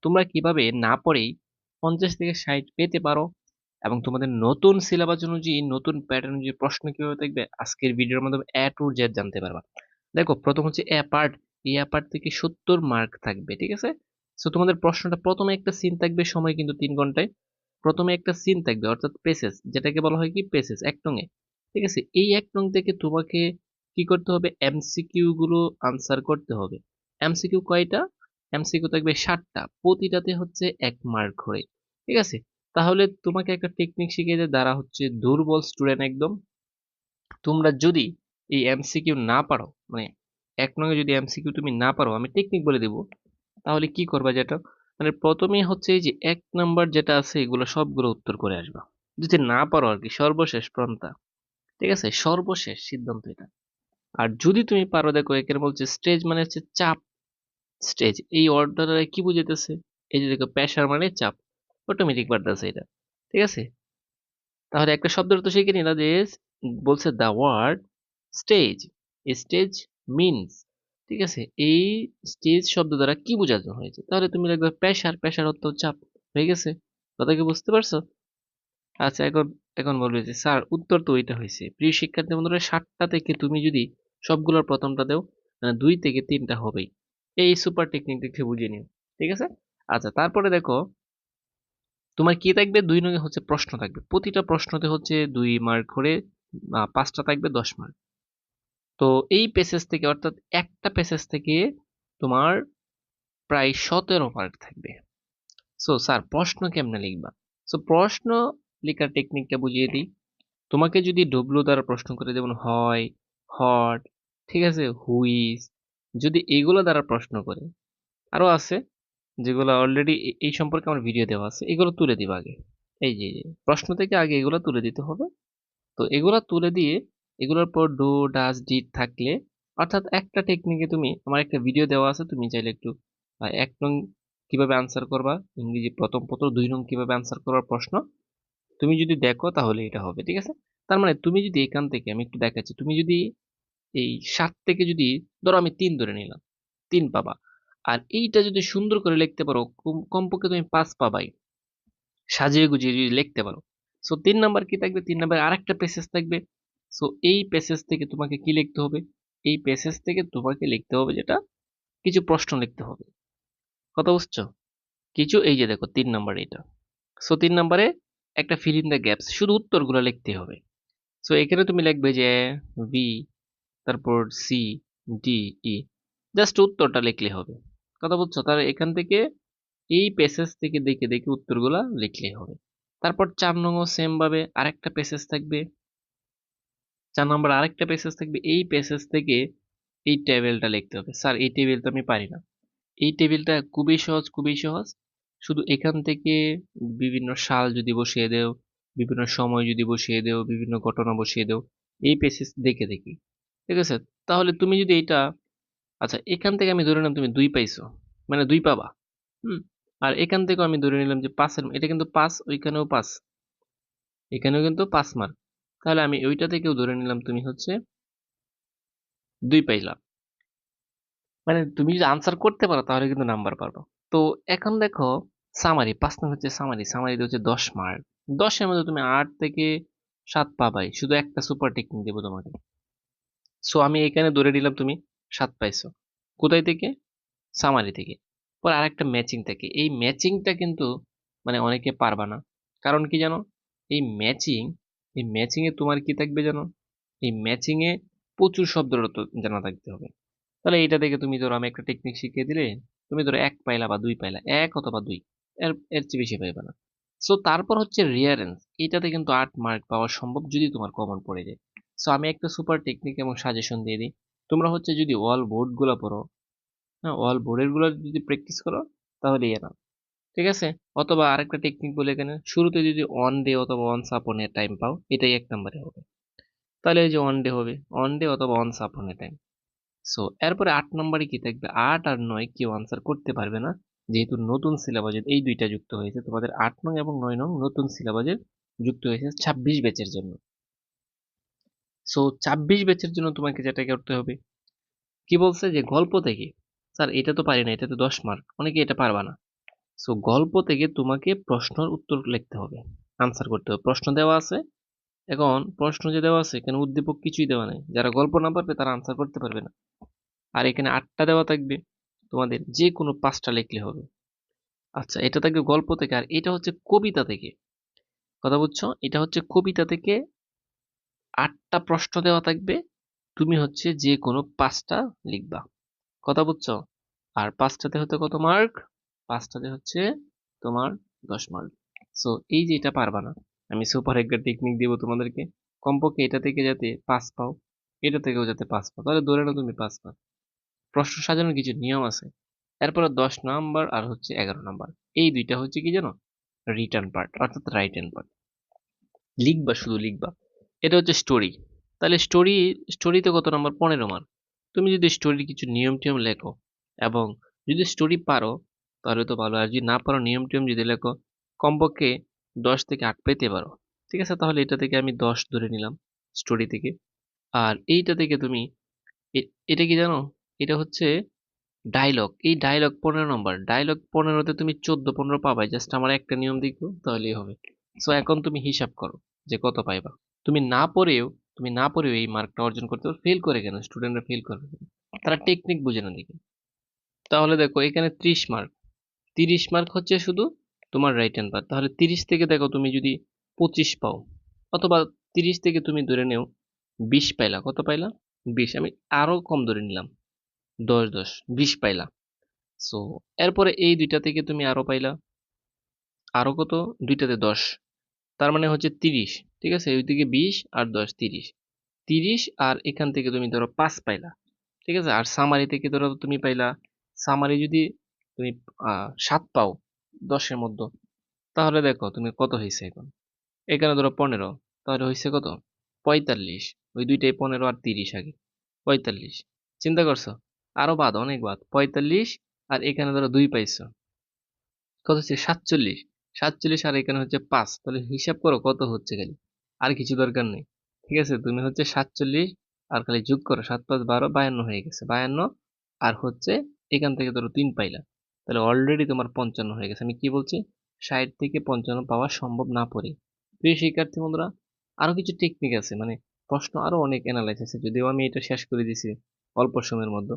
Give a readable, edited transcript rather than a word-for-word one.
তোমরা কিভাবে না পড়েই 50 থেকে 60 পেতে পারো এবং তোমাদের নতুন সিলেবাস অনুযায়ী নতুন প্যাটার্ন অনুযায়ী প্রশ্ন কিভাবে থাকবে আজকের ভিডিওর মাধ্যমে A to Z জানতে পারবা। দেখো প্রথম হচ্ছে এ পার্ট। এই পার্ট থেকে 70 মার্ক থাকবে, ঠিক আছে। সো তোমাদের প্রশ্নটা প্রথমে একটা সিন থাকবে, সময় কিন্তু 3 ঘন্টায়। প্রথমে একটা সিন থাকবে অর্থাৎ পেসেজ, যেটাকে বলা হয় কি পেসেজ 1 নং এ, ঠিক আছে। এই 1 নং থেকে তোমাকে কি করতে হবে, এমসিকিউ গুলো আনসার করতে হবে। এমসিকিউ কয়টা? এমসিকিউ থাকবে 60টা, প্রতিটাতে হচ্ছে 1 মার্ক করে, ঠিক আছে। তাহলে তোমাকে একটা টেকনিক শিখিয়ে দেয়, দ্বারা হচ্ছে দুর্বল স্টুডেন্ট একদম, তোমরা যদি এই এমসিকিউ না পারো, মানে 1 নং যদি এমসিকিউ তুমি না পারো, আমি টেকনিক বলে দিব, তাহলে কি করবা, যেটা মানে প্রথমেই হচ্ছে এই যে 1 নাম্বার যেটা আছে এগুলো সবগুলো উত্তর করে আসবা। যদি না পারো আর কি, সর্বশেষ পন্থা, ঠিক আছে, সর্বশেষ সিদ্ধান্ত এটা। আর যদি তুমি পারো, দেখো এখানে বলছে স্টেজ মানে হচ্ছে চাপ। স্টেজ এই অর্ডারে কি বুঝাইতেছে, এই যে দেখো প্রেসার মানে চাপ, অটোমেটিক বাড়তেছে এটা, ঠিক আছে। তাহলে একটা শব্দের তো শিখে নিলা যে বলছে the word stage, stage means, ঠিক আছে, এই স্টেজ শব্দ দ্বারা কি বোঝানো হয়েছে, তাহলে তুমি লিখবে প্রেসার, প্রেসার অর্থ চাপ, হয়ে গেছে। কথা কি বুঝতে পারছো? আচ্ছা, এখন এখন বলবে যে স্যার উত্তর তো ওইটা হয়েছে। প্রিয় শিক্ষার্থী বন্ধুরা, 60টা থেকে তুমি যদি সবগুলোর প্রথমটা দাও, 2 থেকে 3টা হবেই। এই সুপার টেকনিকটা একটু বুঝে নিও, ঠিক আছে। আচ্ছা, তারপরে দেখো তোমার কি থাকবে, 2 নং হচ্ছে প্রশ্ন থাকবে, প্রতিটা প্রশ্নতে হচ্ছে 2 মার্ক করে, 5টা থাকবে 10 মার্ক। তো এই প্যাসেজ থেকে অর্থাৎ একটা প্যাসেজ থেকে তোমার প্রায় 17 মার্ক থাকবে। সো স্যার প্রশ্ন কেমনে লিখবা? সো প্রশ্ন লেখার টেকনিকটা বুঝিয়ে দিই। তোমাকে যদি ডব্লিউ দ্বারা প্রশ্ন করে, যেমন হয়, হট, ঠিক আছে, হুইজ, যদি এগুলো দ্বারা প্রশ্ন করে, আরো আছে যেগুলো অলরেডি এই সম্পর্কে আমার ভিডিও দেওয়া আছে, এগুলো তুলে দিবা আগে। এই যে প্রশ্ন থেকে আগে এগুলো তুলে দিতে হবে। তো এগুলা তুলে দিয়ে এগুলোর পর ডু ডাজ ডিড থাকলে, অর্থাৎ একটা টেকনিকে তুমি, আমার একটা ভিডিও দেওয়া আছে, তুমি চাইলে একটু 1 নং কিভাবে আনসার করবা ইংরেজি প্রথম পত্র, 2 নং কিভাবে আনসার করবার প্রশ্ন, তুমি যদি দেখো তাহলে এটা হবে, ঠিক আছে। তার মানে তুমি যদি এখান থেকে, আমি একটু দেখাচ্ছি, তুমি যদি এই 7 থেকে যদি, ধরো আমি 3 ধরে নিলাম, 3 পাবা। আর এইটা যদি সুন্দর করে লিখতে পারো, কমপক্ষে তুমি 5 পাবাই, সাজিয়ে গুজিয়ে যদি লিখতে পারো। সো 3 নাম্বার কি থাকবে, 3 নাম্বার আরেকটা প্যাসেজ থাকবে। সো এই প্যাসেজ থেকে তোমাকে কি লিখতে হবে, এই প্যাসেজ থেকে তোমাকে লিখতে হবে যেটা, কিছু প্রশ্ন লিখতে হবে। কথা বুঝছো? কিছু, এই যে দেখো 3 নাম্বার এটা। সো 3 নাম্বারে একটা ফিল ইন দ্য গ্যাপস, শুধু উত্তরগুলো লিখতে হবে। সো এখানে তুমি লিখবে যে বি, তারপর সি, ডি, ই, জাস্ট উত্তরটা লিখলে হবে। কথা বুঝছো? তাহলে এখান থেকে এই প্যাসেজ থেকে দেখে দেখে উত্তরগুলা লিখলেই হবে। তারপর 4 নং সেম ভাবে আরেকটা প্যাসেজ থাকবে, 4 নম্বর আরেকটা প্যাসেজ থাকবে, এই প্যাসেজ থেকে এই টেবিলটা লিখতে হবে। স্যার এই টেবিল তো আমি পারি না। এই টেবিলটা খুবই সহজ, খুবই সহজ। শুধু এখান থেকে বিভিন্ন সাল যদি বসিয়ে দেও, বিভিন্ন সময় যদি বসিয়ে দেও, বিভিন্ন ঘটনা বসিয়ে দেও, এই প্যাসেজ দেখে দেখি, ঠিক আছে। তাহলে তুমি যদি এটা, আচ্ছা এখান থেকে আমি ধরে নিলাম তুমি 2 পাইছো, মানে 2 পাবা। হুম। আর এখান থেকেও আমি ধরে নিলাম যে 5 এটা কিন্তু 5, ওইখানেও 5, এখানেও কিন্তু 5 মার্ক। তাহলে আমি ওইটা থেকেও ধরে নিলাম তুমি হচ্ছে 2 পাইলা। মানে তুমি যদি আনসার করতে পারো তাহলে কিন্তু নাম্বার পারবো। তো এখন দেখো সামারি, 5 নং হচ্ছে সামারি, সামারিতে হচ্ছে 10 মার্ক। 10-এর মধ্যে তুমি 8 থেকে 7 পাবাই, শুধু একটা সুপার টেকনিক দেবো তোমাকে। সো আমি এখানে ধরে নিলাম তুমি 7 পাইছো। কোথায় থেকে? সামারি থেকে। পর আরেকটা ম্যাচিং থাকে, এই ম্যাচিংটা কিন্তু মানে অনেকে পারবা না। কারণ কি জানো, এই ম্যাচিং, এই ম্যাচিং এ তোমার কি থাকবে জানো, এই ম্যাচিং এ প্রচুর শব্দ জানা থাকতে হবে। তাহলে এইটা থেকে তুমি ধরো, আমি একটা টেকনিক শিখিয়ে দিলে, তুমি ধরো 1 পাইলা বা 2 পাইলা, 1 অথবা 2, এর এর চেয়ে বেশি পাইবা না। সো তারপর হচ্ছে রিয়ারেন্স, এটাতে কিন্তু 8 মার্ক পাওয়া সম্ভব যদি তোমার কমন পড়ে যায়। সো আমি একটা সুপার টেকনিক এবং সাজেশন দিয়ে দিই। তোমরা হচ্ছে যদি অল বোর্ড গুলা পড়ো, হ্যাঁ অল বোর্ডের গুলো যদি প্র্যাকটিস করো, তাহলে না, ঠিক আছে। অথবা আরেকটা টেকনিক বলে, এখানে শুরুতে যদি অন ডে অথবা অন সাপনের টাইম পাও, এটাই 1 নম্বরে হবে। তাহলে এই যে অন ডে হবে, অন ডে অথবা অন সাপনের টাইম। সো এরপরে 8 নম্বরে কি থাকবে, 8 আর 9 কেউ আনসার করতে পারবে না, যেহেতু নতুন সিলেবাসে এই দুইটা যুক্ত হয়েছে, তোমাদের 8 নং এবং 9 নং নতুন সিলেবাসে যুক্ত হয়েছে 26 ব্যাচের জন্য। সো 26 ব্যাচের জন্য তোমাকে যেটা করতে হবে, কি বলছে যে গল্প থেকে, স্যার এটা তো পারি না, এটা তো 10 মার্ক, অনেকে এটা পারবা না। সো গল্প থেকে তোমাকে প্রশ্নের উত্তর লিখতে হবে, আনসার করতে হবে। প্রশ্ন দেওয়া আছে, এখন প্রশ্ন যে দেওয়া আছে এখানে উদ্দীপক কিছুই দেওয়া নাই, যারা গল্প না পারবে তারা আনসার করতে পারবে না। আর এখানে 8টা দেওয়া থাকবে, তোমাদের যে কোনো 5টা লিখলে হবে। আচ্ছা, এটা থাকবে গল্প থেকে, আর এটা হচ্ছে কবিতা থেকে। কথা বুঝছো? এটা হচ্ছে কবিতা থেকে 8টা প্রশ্ন দেওয়া থাকবে, তুমি হচ্ছে যে কোনো 5টা লিখবা। কথা বুঝছো? আর 5টাতে হতে কত মার্ক? 5টাতে হচ্ছে তোমার 10 মার্ক। সো এই যে এটা পারবা না, আমি সুপার একটা টেকনিক দিব তোমাদেরকে, কমপক্ষে এটা থেকে যাতে 5 পাও, এটা থেকেও যাতে 5 পাও, তাহলে ধরে নাও তুমি 5 পাও। প্রশ্ন সাজানোর কিছু নিয়ম আছে। এরপরে 10 নাম্বার আর হচ্ছে 11 নাম্বার, এই দুইটা হচ্ছে কি জানো, রিটার্ন পার্ট অর্থাৎ রাইট হ্যান্ড পার্ট। লিখবা, শুধু লিখবা। এটা হচ্ছে স্টোরি। তাহলে স্টোরিতে কত নাম্বার? 15 মার্ক। তুমি যদি স্টোরির কিছু নিয়ম টিয়ম লেখো, এবং যদি স্টোরি পারো তাহলে তো ভালো, আর যদি না পারো নিয়ম টিয়ম যদি লেখো, কমপক্ষে 10 থেকে 8 পেতে পারো। ঠিক আছে, তাহলে এটা থেকে আমি 10 ধরে নিলাম স্টোরি থেকে। আর এইটা থেকে তুমি এটা কি জানো, এটা হচ্ছে ডায়লগ। এই ডায়লগ 15 নাম্বার, ডায়লগ 15তে তুমি 14-15 পাবাই, জাস্ট আমার একটা নিয়ম দেখো তাহলেই হবে। সো এখন তুমি হিসাব করো যে কত পাইবা। তুমি না পড়েও তুমি না পড়েও এই মার্কটা অর্জন করতে পারো। ফেল করে কেন? স্টুডেন্টরা ফেল করে কেন? তারা টেকনিক বুঝে না দেখে। তাহলে দেখো এখানে 30 মার্ক, 30 মার্ক হচ্ছে শুধু তোমার রাইট হ্যান্ড পার্ট। তাহলে 30 থেকে দেখো তুমি যদি 25 পাও, অথবা 30 থেকে তুমি ধরে নেও 20 পাইলা। কত পাইলা? 20। আমি আরো কম ধরে নিলাম, 10 20 পাইলা। সো এরপরে এই দুইটা থেকে তুমি আরো পাইলা, আরো কত? দুইটাতে 10, তার মানে হচ্ছে 30। ঠিক আছে, ওইদিকে 20 আর 10 30, 30। আর এখান থেকে তুমি ধরো 5 পাইলা। ঠিক আছে, আর সামারি থেকে ধরো তুমি পাইলা, সামারি যদি তুমি 7 পাও 10-এর মধ্যে, তাহলে দেখো তুমি কত হয়েছে এখন। এখানে ধরো 15, তাহলে হয়েছে কত? 45। ওই দুইটাই 15 আর 30 আগে, 45। চিন্তা করছো? আরো বাদ, অনেক বাদ। 45, আর এখানে ধরো 2 পাইছো, কত হচ্ছে? 47। 47 আর এখানে হচ্ছে 5, তাহলে হিসাব করো কত হচ্ছে খালি। আর কিছু দরকার নেই। ঠিক আছে, তুমি হচ্ছে 47 আর খালি যোগ করো, 7 5 12, 52 হয়ে গেছে, 52। আর হচ্ছে এখান থেকে ধরো 3 পাইলা, তাহলে অলরেডি তোমার 55 হয়ে গেছে। আমি কি বলছি, 60 থেকে 55 পাওয়া সম্ভব না পড়ে। প্রিয় শিক্ষার্থী বন্ধুরা, আরো কিছু টেকনিক আছে, মানে প্রশ্ন আরো অনেক অ্যানালাইজ আছে, যদিও আমি এটা শেষ করে দিছি অল্প সময়ের মধ্যে।